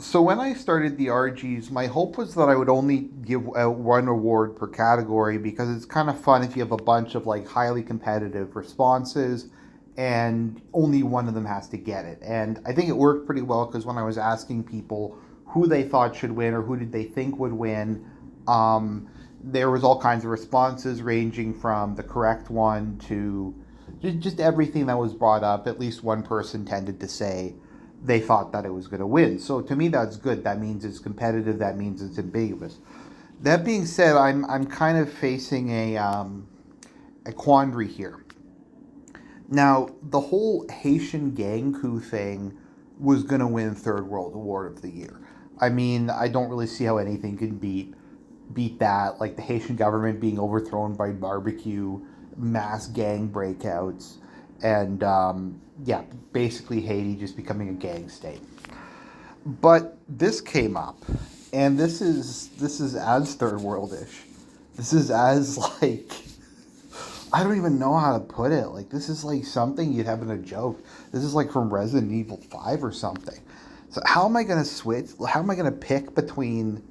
So when I started the RGs, my hope was that I would only give out one award per category because it's kind of fun if you have a bunch of like highly competitive responses and only one of them has to get it. And I think it worked pretty well because when I was asking people who they thought should win or who did they think would win, um, there was all kinds of responses ranging from the correct one to just everything that was brought up. At least one person tended to say they thought that it was going to win. So to me, that's good. That means it's competitive. That means it's ambiguous. That being said, I'm kind of facing a quandary here. Now, the whole Haitian gang coup thing was going to win Third World Award of the Year. I mean, I don't really see how anything can beat that. Like the Haitian government being overthrown by barbecue, mass gang breakouts, and yeah, basically Haiti just becoming a gang state. But this came up, and this is as third worldish. This is as like I don't even know how to put it. Like this is like something you'd have in a joke. This is like from Resident Evil 5 or something. So how am I gonna switch? How am I gonna pick between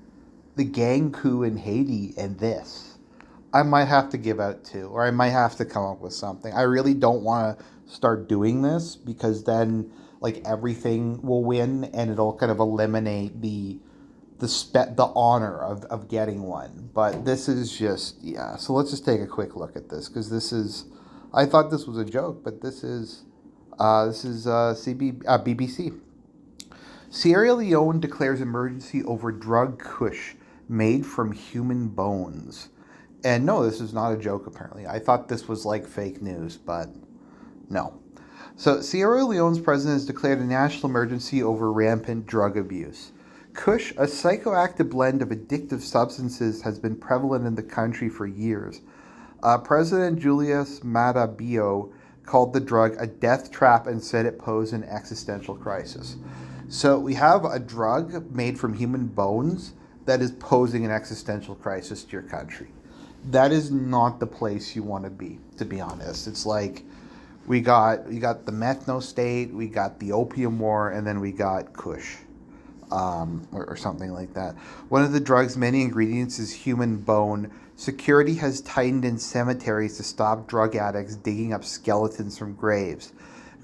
the gang coup in Haiti and this? I might have to give out two, or I might have to come up with something. I really don't want to start doing this because then like everything will win and it'll kind of eliminate the honor of getting one. But this is just yeah. So let's just take a quick look at this because this is I thought this was a joke, but this is BBC. Sierra Leone declares emergency over drug Kush made from human bones. And no, this is not a joke, apparently. I thought this was like fake news, but no. So, Sierra Leone's president has declared a national emergency over rampant drug abuse. Kush, a psychoactive blend of addictive substances, has been prevalent in the country for years. President Julius Maada Bio called the drug a death trap and said it posed an existential crisis. So we have a drug made from human bones that is posing an existential crisis to your country. That is not the place you want to be honest. It's like we got the Methno state, we got the opium war, and then we got Kush, or something like that. One of the drug's many ingredients is human bone. Security has tightened in cemeteries to stop drug addicts digging up skeletons from graves.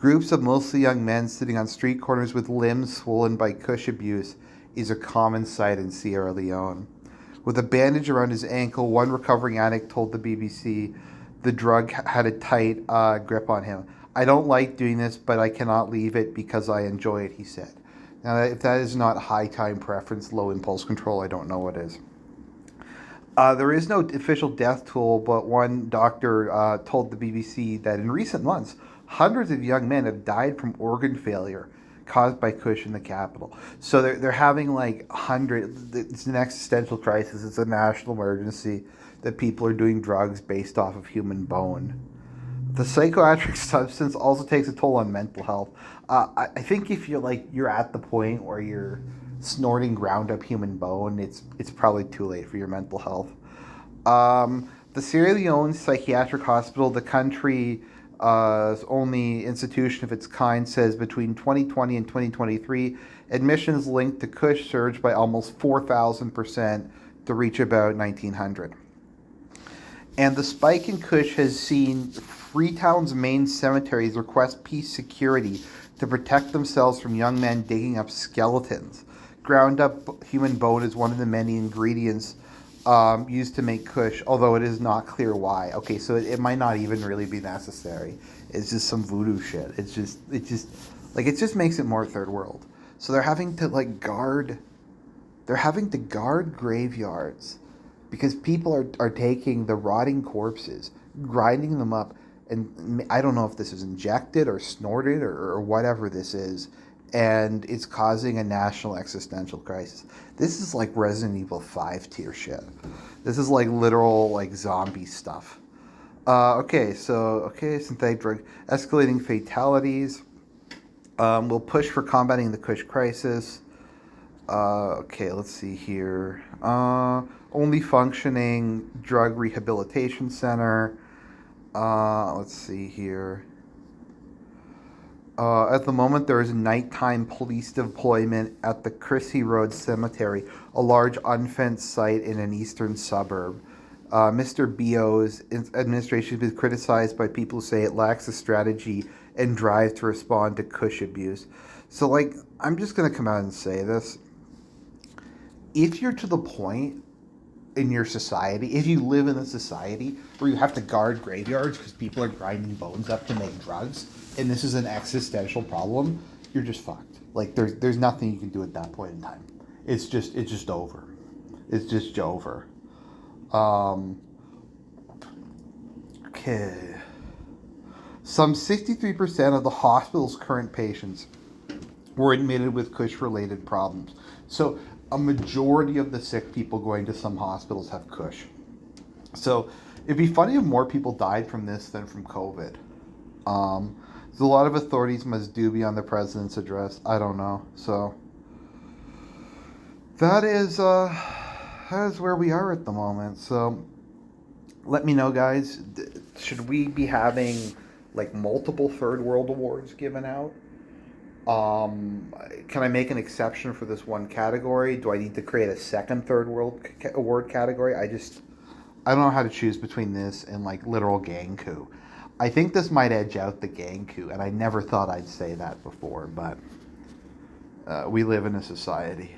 Groups of mostly young men sitting on street corners with limbs swollen by Kush abuse is a common sight in Sierra Leone. With a bandage around his ankle, one recovering addict told the BBC the drug had a tight grip on him. I don't like doing this, but I cannot leave it because I enjoy it, he said. Now, if that is not high time preference, low impulse control, I don't know what is. There is no official death toll, but one doctor told the BBC that in recent months, hundreds of young men have died from organ failure caused by Kush in the capital. So they're having like it's an existential crisis. It's a national emergency that people are doing drugs based off of human bone. The psychoactive substance also takes a toll on mental health. I think if you're at the point where you're snorting ground up human bone, it's probably too late for your mental health. The Sierra Leone Psychiatric Hospital, the country's only institution of its kind, says between 2020 and 2023, admissions linked to Kush surged by almost 4,000% to reach about 1,900. And the spike in Kush has seen Freetown's main cemeteries request peace security to protect themselves from young men digging up skeletons. Ground up human bone is one of the many ingredients used to make Kush, although it is not clear why. Okay, so it might not even really be necessary. It's just some voodoo shit. It just makes it more third world. So they're having to guard graveyards because people are taking the rotting corpses, grinding them up, and I don't know if this is injected or snorted or whatever this is, and it's causing a national existential crisis. This is like Resident Evil 5 tier shit. This is like literal like zombie stuff. Synthetic drug escalating fatalities. Will push for combating the Kush crisis. Let's see here. Only functioning drug rehabilitation center. Let's see here. At the moment, there is nighttime police deployment at the Chrissy Road Cemetery, a large unfenced site in an eastern suburb. Mr. Bio's administration has been criticized by people who say it lacks a strategy and drive to respond to Kush abuse. So, like, I'm just going to come out and say this. If you're to the point in your society, if you live in a society where you have to guard graveyards because people are grinding bones up to make drugs, and this is an existential problem, you're just fucked. Like there's nothing you can do at that point in time. It's just over. It's just over. Okay. Some 63% of the hospital's current patients were admitted with Kush-related problems. So a majority of the sick people going to some hospitals have Kush. So it'd be funny if more people died from this than from COVID. There's a lot of authorities must do beyond the president's address. I don't know. So that is where we are at the moment. So let me know, guys. Should we be having like multiple third world awards given out? Can I make an exception for this one category? Do I need to create a second third world award category? I don't know how to choose between this and like literal gang coup. I think this might edge out the gang coup, and I never thought I'd say that before, but we live in a society.